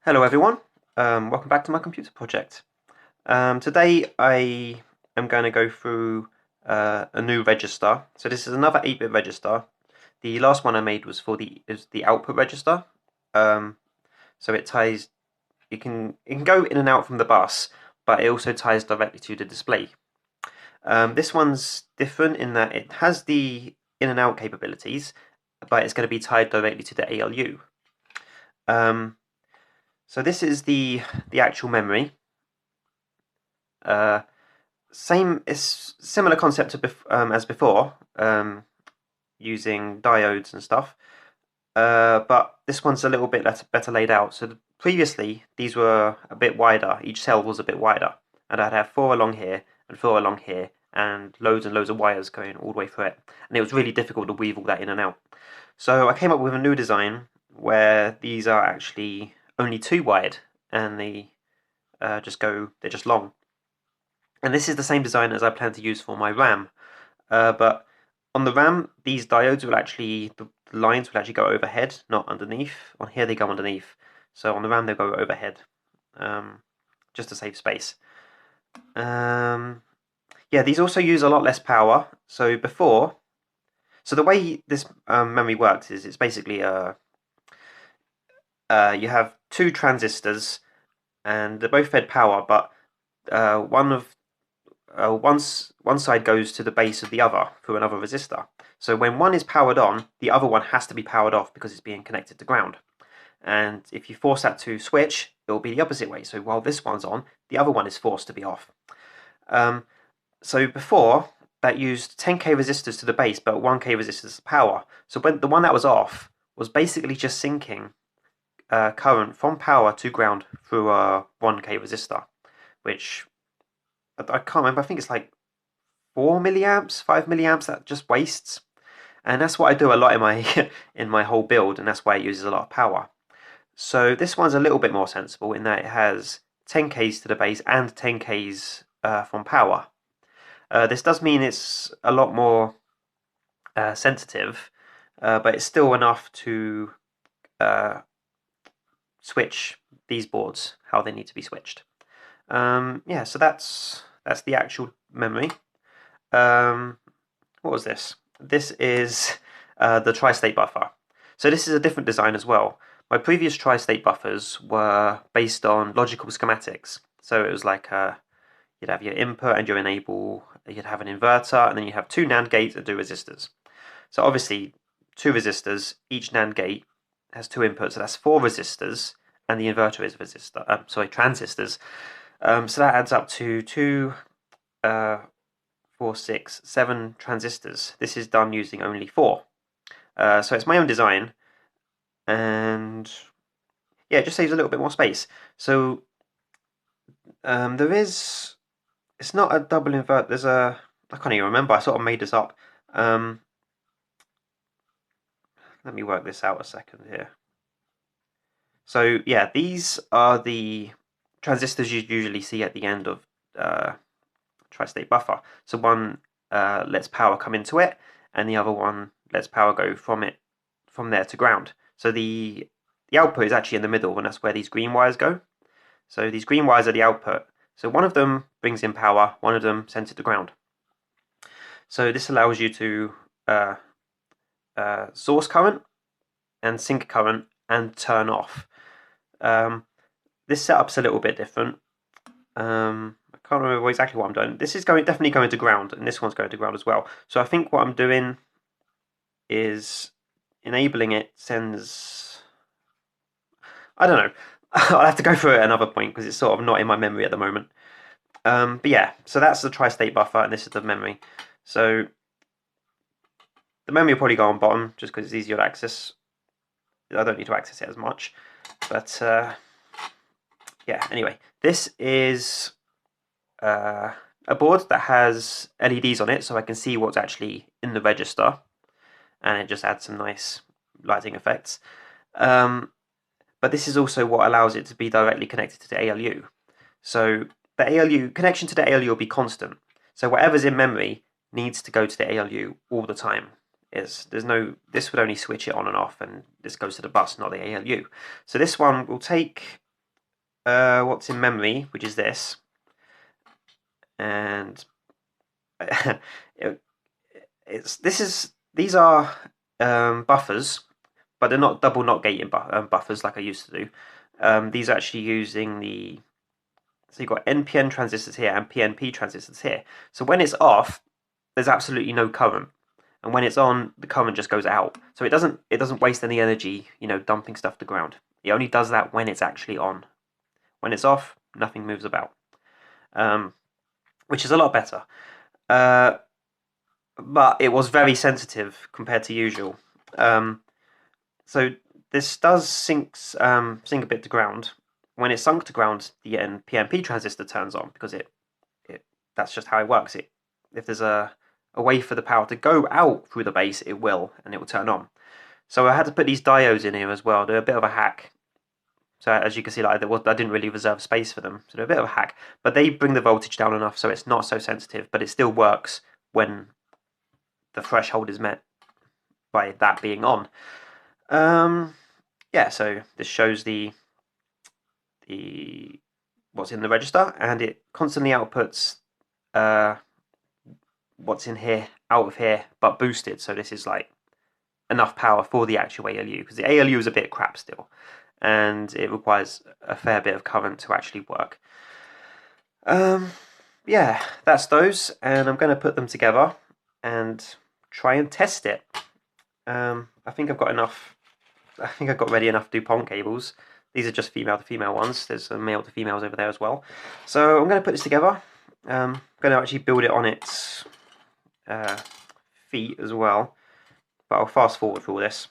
Hello everyone, welcome back to my computer project. Today I am going to go through a new register. So this is another 8-bit register. The last one I made was for the output register. Um, so it can go in and out from the bus, but it also ties directly to the display. This one's different in that it has the in and out capabilities, but it's going to be tied directly to the ALU. So this is the actual memory. Uh, it's similar concept as before, using diodes and stuff. But this one's a little bit better laid out. So previously these were a bit wider. Each cell was a bit wider, and I'd have 4 along here and 4 along here, and loads of wires going all the way through it. And it was really difficult to weave all that in and out. So I came up with a new design where these are actually only 2 wide, and they're just long. And this is the same design as I plan to use for my RAM. But on the RAM, these diodes will actually, the lines will actually go overhead, not underneath. On here they go underneath. So on the RAM they go overhead, just to save space. Yeah, these also use a lot less power. So the way this memory works is it's basically you have 2 transistors, and they're both fed power, but one side goes to the base of the other through another resistor. So when one is powered on, the other one has to be powered off because it's being connected to ground. And if you force that to switch, it will be the opposite way. So while this one's on, the other one is forced to be off. So before, that used 10k resistors to the base, but 1k resistors to power. So when the one that was off was basically just sinking current from power to ground through a 1k resistor, which I can't remember. I think it's like 4 milliamps, 5 milliamps that just wastes. And that's what I do a lot in my in my whole build, and that's why it uses a lot of power. So this one's a little bit more sensible in that it has 10k's to the base and 10k's from power. This does mean it's a lot more sensitive, but it's still enough to switch these boards how they need to be switched. Yeah, so that's the actual memory. What was this? This is the tri-state buffer. So this is a different design as well. My previous tri-state buffers were based on logical schematics. So it was like you'd have your input and your enable, you'd have an inverter, and then you have 2 NAND gates and 2 resistors. So obviously 2 resistors, each NAND gate has 2 inputs, so that's 4 resistors, and the inverter is transistors. So that adds up to 2, 4, 6, 7 transistors. This is done using only 4. So it's my own design, and yeah, it just saves a little bit more space. So it's not a double invert. I can't even remember. I sort of made this up. Let me work this out a second here. So yeah, these are the transistors you usually see at the end of tri-state buffer. So one lets power come into it, and the other one lets power go from there to ground. So the output is actually in the middle, and that's where these green wires go. So these green wires are the output. So one of them brings in power, one of them sends it to ground. So this allows you to source current and sink current and turn off. This setup's a little bit different. I can't remember exactly what I'm doing. This is definitely going to ground, and this one's going to ground as well. So I think what I'm doing is enabling it sends. I don't know. I'll have to go through it at another point because it's sort of not in my memory at the moment. But yeah, so that's the tri-state buffer, and this is the memory. So the memory will probably go on bottom just because it's easier to access. I don't need to access it as much, but yeah. Anyway, this is a board that has LEDs on it, so I can see what's actually in the register, and it just adds some nice lighting effects. But this is also what allows it to be directly connected to the ALU. So the ALU connection to the ALU will be constant. So whatever's in memory needs to go to the ALU all the time. This would only switch it on and off, and this goes to the bus, not the ALU. So this one will take what's in memory, which is this, and these are buffers, but they're not double not gating buffers like I used to do. These are actually using so you've got NPN transistors here and PNP transistors here. So when it's off, there's absolutely no current, and when it's on, the current just goes out. So it doesn't waste any energy, dumping stuff to ground. It only does that when it's actually on. When it's off, nothing moves about, which is a lot better. But it was very sensitive compared to usual. So this does sink a bit to ground. When it's sunk to ground, the PNP transistor turns on because that's just how it works. If there's a way for the power to go out through the base, it will, and it will turn on. So I had to put these diodes in here as well. They're a bit of a hack. So as you can see, I didn't really reserve space for them, so they're a bit of a hack. But they bring the voltage down enough so it's not so sensitive, but it still works when the threshold is met by that being on. Yeah, so this shows the what's in the register, and it constantly outputs what's in here out of here, but boosted. So this is like enough power for the actual ALU, because the ALU is a bit crap still, and it requires a fair bit of current to actually work. Yeah, that's those, and I'm going to put them together and try and test it. I think I've got enough. I think I've got ready enough DuPont cables. These are just female to female ones. There's some male to females over there as well. So I'm going to put this together. I'm going to actually build it on its feet as well. But I'll fast forward through all this.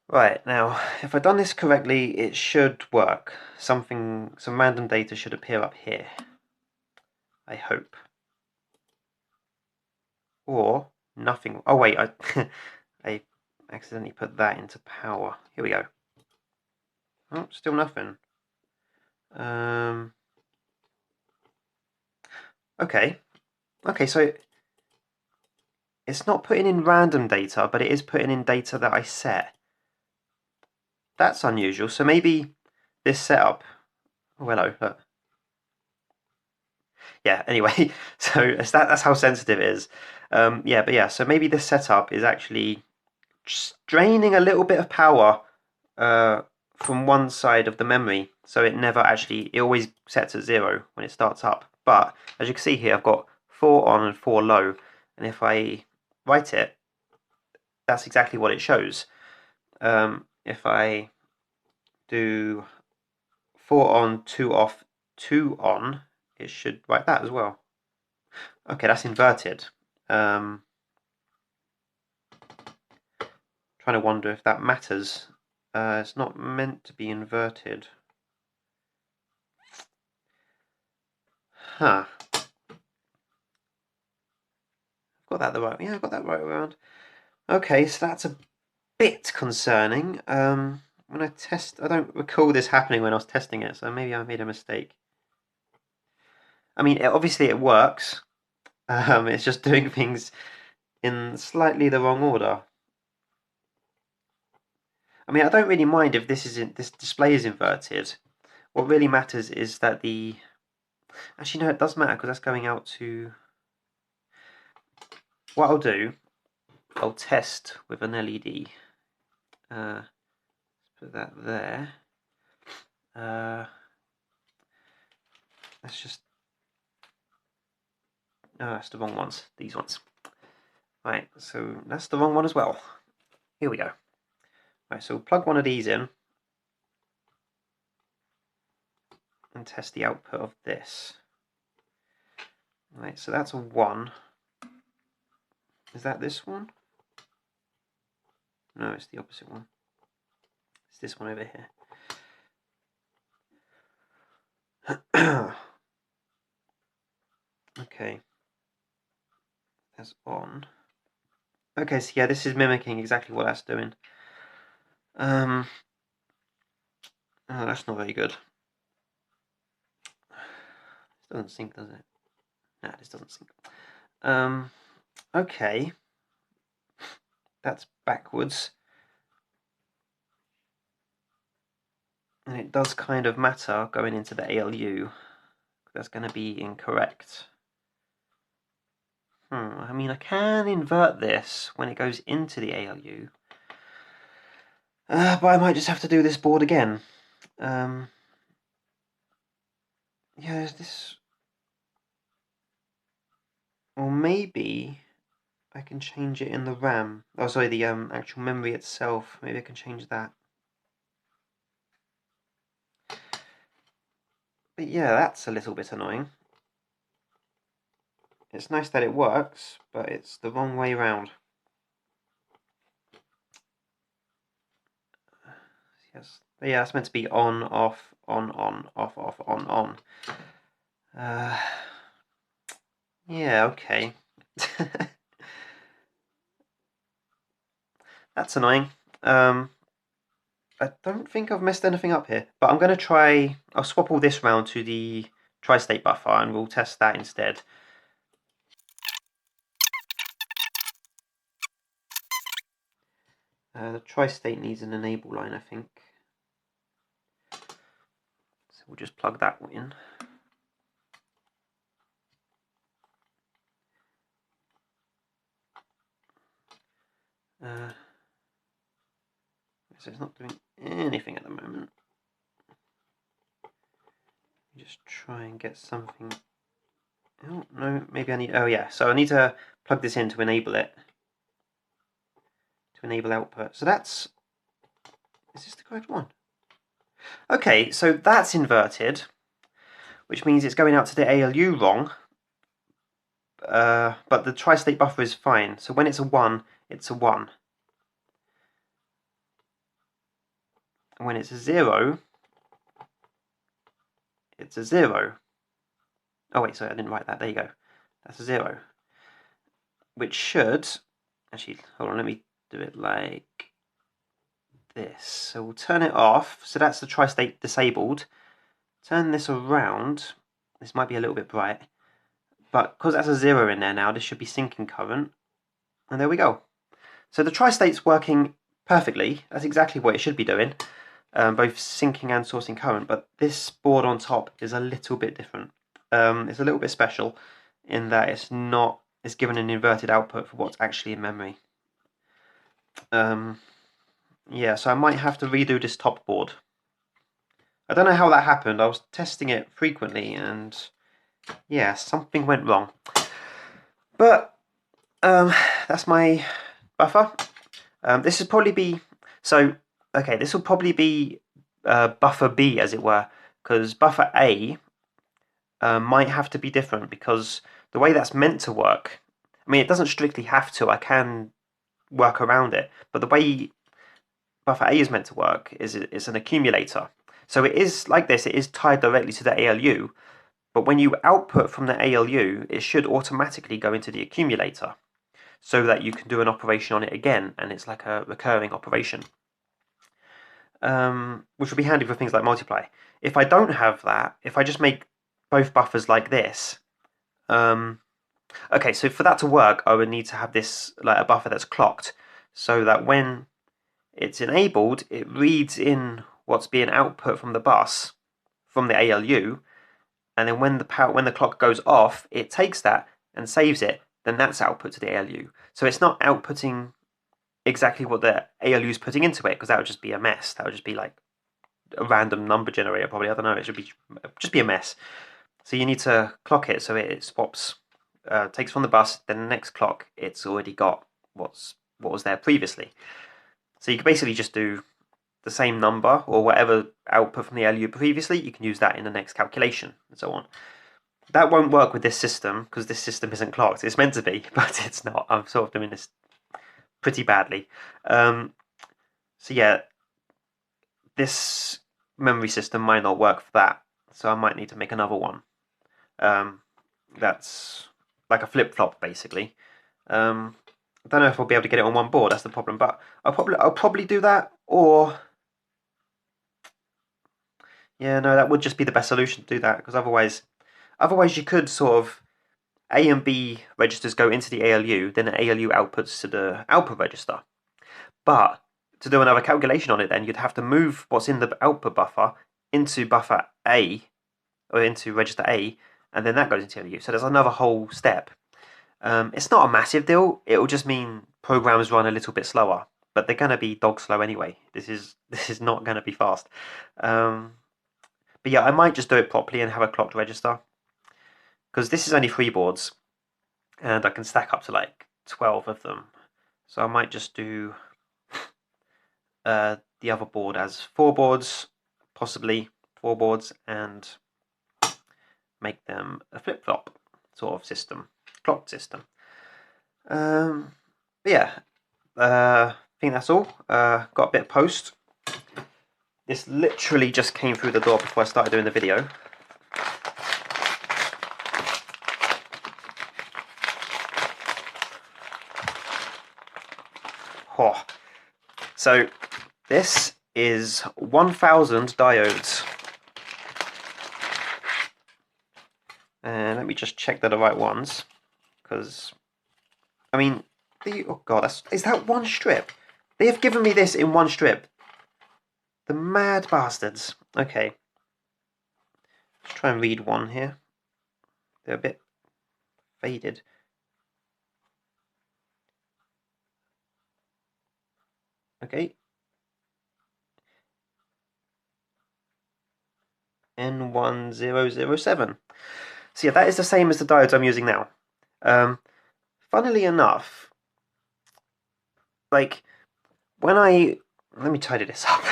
Right, now, if I've done this correctly, it should work. Some random data should appear up here. I hope. Or nothing. Oh wait, I accidentally put that into power. Here we go. Oh, still nothing. Okay. Okay, so it's not putting in random data, but it is putting in data that I set. That's unusual. So maybe this setup. Oh, hello. Look. Yeah. Anyway, so that's how sensitive it is. Yeah, but yeah. So maybe this setup is actually just draining a little bit of power from one side of the memory, so it always sets at 0 when it starts up. But as you can see here, I've got 4 on and 4 low, and if I write it, that's exactly what it shows. If I do 4 on, 2 off, 2 on, it should write that as well. Okay, that's inverted. Trying to wonder if that matters. It's not meant to be inverted. Huh. Got that right. Yeah, I got that right around. Okay, so that's a bit concerning. When I don't recall this happening when I was testing it, so maybe I made a mistake. I mean, obviously it works. It's just doing things in slightly the wrong order. I mean, I don't really mind if this display is inverted. What really matters is that actually no, it does matter because that's going out to. What I'll do, I'll test with an LED. Let's put that there. Let's just. No, that's the wrong ones. These ones. Right, so that's the wrong one as well. Here we go. Right, so we'll plug one of these in and test the output of this. Right, so that's a 1. Is that this one? No, it's the opposite one. It's this one over here. Okay. That's on. Okay, so yeah, this is mimicking exactly what that's doing. Oh, that's not very good. This doesn't sync, does it? No, this doesn't sync. Okay. That's backwards. And it does kind of matter going into the ALU. That's going to be incorrect. I mean, I can invert this when it goes into the ALU. But I might just have to do this board again. Yeah, there's this... Or maybe I can change it in the RAM. Oh, sorry, the actual memory itself. Maybe I can change that. But yeah, that's a little bit annoying. It's nice that it works, but it's the wrong way round. Yes. But yeah, that's meant to be on, off, on, off, on. Yeah, okay. That's annoying. I don't think I've messed anything up here, but I'm going to try... I'll swap all this round to the tri-state buffer and we'll test that instead. The tri-state needs an enable line, I think. So we'll just plug that in. So it's not doing anything at the moment. Just try and get something... Oh, no, maybe I need... Oh, yeah, so I need to plug this in to enable it. To enable output. So that's... Is this the correct one? Okay, so that's inverted, which means it's going out to the ALU wrong. But the tri-state buffer is fine. So when it's a 1, it's a 1. And when it's a 0, it's a 0. Oh wait, sorry, I didn't write that. There you go. That's a 0. Which should... Actually, hold on, let me do it like this. So we'll turn it off. So that's the tri-state disabled. Turn this around. This might be a little bit bright. But because that's a 0 in there now, this should be syncing current. And there we go. So the tri-state's working perfectly. That's exactly what it should be doing. Both syncing and sourcing current. But this board on top is a little bit different. It's a little bit special in that it's given an inverted output for what's actually in memory. Yeah, so I might have to redo this top board. I don't know how that happened. I was testing it frequently and yeah, something went wrong. But that's my buffer. This will probably be... So, okay, this will probably be buffer B, as it were, because buffer A might have to be different because the way that's meant to work... I mean, it doesn't strictly have to. I can work around it. But the way buffer A is meant to work is it's an accumulator. So it is like this. It is tied directly to the ALU. But when you output from the ALU, it should automatically go into the accumulator so that you can do an operation on it again, and it's like a recurring operation. Which will be handy for things like multiply. If I don't have that, if I just make both buffers like this, okay, so for that to work, I would need to have this, like a buffer that's clocked, so that when it's enabled, it reads in what's being output from the bus, from the ALU, and then when the clock goes off, it takes that and saves it, then that's output to the ALU. So it's not outputting exactly what the ALU is putting into it, because that would just be a mess. That would just be like a random number generator, probably. I don't know. It should be just be a mess. So you need to clock it so it swaps takes from the bus, then the next clock it's already got what was there previously. So you can basically just do the same number or whatever output from the ALU previously, you can use that in the next calculation and so on. That won't work with this system because this system isn't clocked. It's meant to be, but it's not. I'm sort of doing this pretty badly. So yeah, this memory system might not work for that, so I might need to make another one. That's like a flip-flop basically. I don't know if I'll be able to get it on one board. That's the problem, but I'll probably do that. Or yeah, no, that would just be the best solution to do that, because otherwise you could sort of A and B registers go into the ALU, then the ALU outputs to the output register. But to do another calculation on it, then you'd have to move what's in the output buffer into buffer A, or into register A, and then that goes into ALU. So there's another whole step. It's not a massive deal. It'll just mean programs run a little bit slower, but they're going to be dog slow anyway. This is not going to be fast. But yeah, I might just do it properly and have a clocked register, because this is only 3 boards, and I can stack up to like 12 of them. So I might just do the other board as 4 boards, possibly 4 boards, and make them a flip-flop sort of system, clocked system. But yeah, I think that's all. Got a bit of post. This literally just came through the door before I started doing the video. Oh. So this is 1,000 diodes. And let me just check they're the right ones, because I mean, oh god, is that one strip? They have given me this in one strip. The mad bastards. Okay. Let's try and read one here. They're a bit faded. Okay. N1007. So yeah, that is the same as the diodes I'm using now. Funnily enough, like, when let me tidy this up.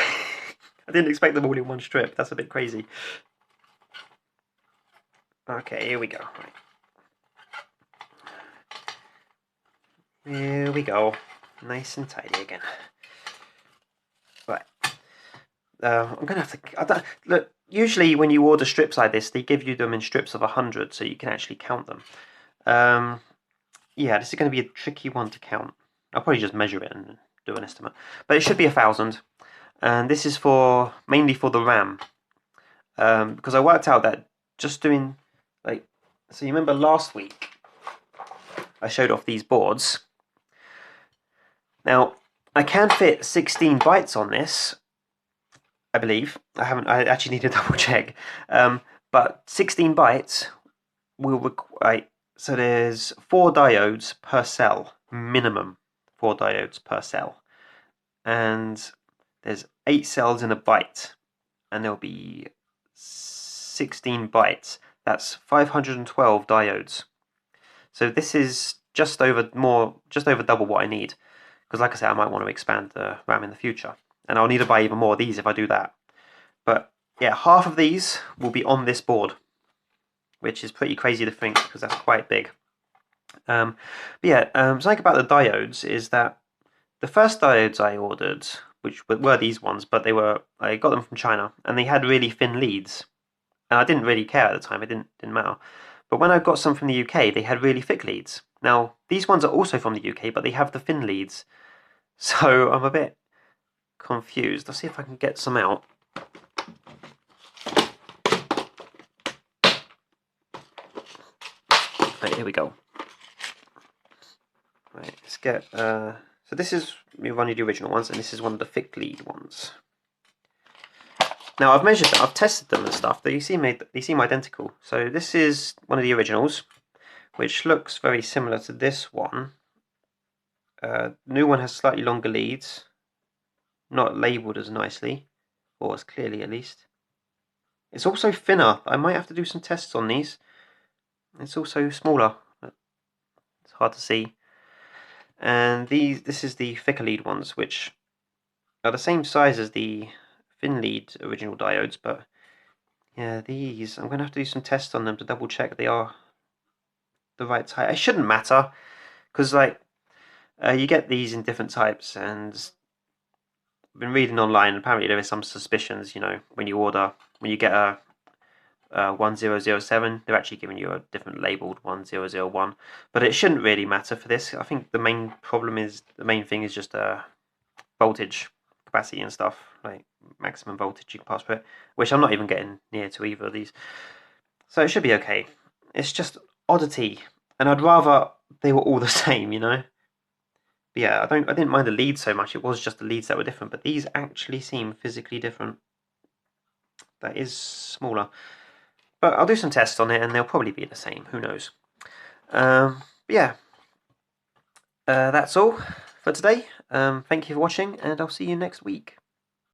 I didn't expect them all in one strip. That's a bit crazy. Okay, here we go. Right. Here we go. Nice and tidy again. Right. I'm gonna have to. Look, usually when you order strips like this, they give you them in strips of 100, so you can actually count them. Yeah, this is going to be a tricky one to count. I'll probably just measure it and do an estimate, but it should be 1,000. And this is mainly for the RAM, because I worked out that just doing like, so you remember last week I showed off these boards. Now I can fit 16 bytes on this, I believe. I actually need to double check. But 16 bytes will require. So there's 4 diodes per cell, minimum 4 diodes per cell, and there's 8 cells in a byte, and there'll be 16 bytes. That's 512 diodes. So this is just over double what I need, because like I said, I might want to expand the RAM in the future, and I'll need to buy even more of these if I do that. But yeah, half of these will be on this board, which is pretty crazy to think, because that's quite big. But yeah, something about the diodes is that the first diodes I ordered, which were these ones, but I got them from China, and they had really thin leads, and I didn't really care at the time. It didn't matter. But when I got some from the UK, they had really thick leads. Now these ones are also from the UK, but they have the thin leads, so I'm a bit confused. Let's see if I can get some out. Right, here we go. Right, let's get. So this is one of the original ones, and this is one of the thick lead ones. Now I've measured them, I've tested them and stuff. They seem identical. So this is one of the originals, which looks very similar to this one. The new one has slightly longer leads, not labelled as nicely, or as clearly at least. It's also thinner. I might have to do some tests on these. It's also smaller. hard to see. And this is the thicker lead ones, which are the same size as the thin lead original diodes, but yeah, these, I'm going to have to do some tests on them to double check they are the right type. It shouldn't matter, because like you get these in different types, and I've been reading online, apparently there is some suspicions, when you get a 1007, they're actually giving you a different labeled 1001, but it shouldn't really matter for this. I think the main thing is just voltage, capacity and stuff, like maximum voltage you can pass through it, which I'm not even getting near to either of these. So it should be okay. It's just oddity, and I'd rather they were all the same, But yeah, I didn't mind the leads so much. It was just the leads that were different, but these actually seem physically different. That is smaller. But I'll do some tests on it, and they'll probably be the same. Who knows? Yeah, that's all for today. Thank you for watching, and I'll see you next week.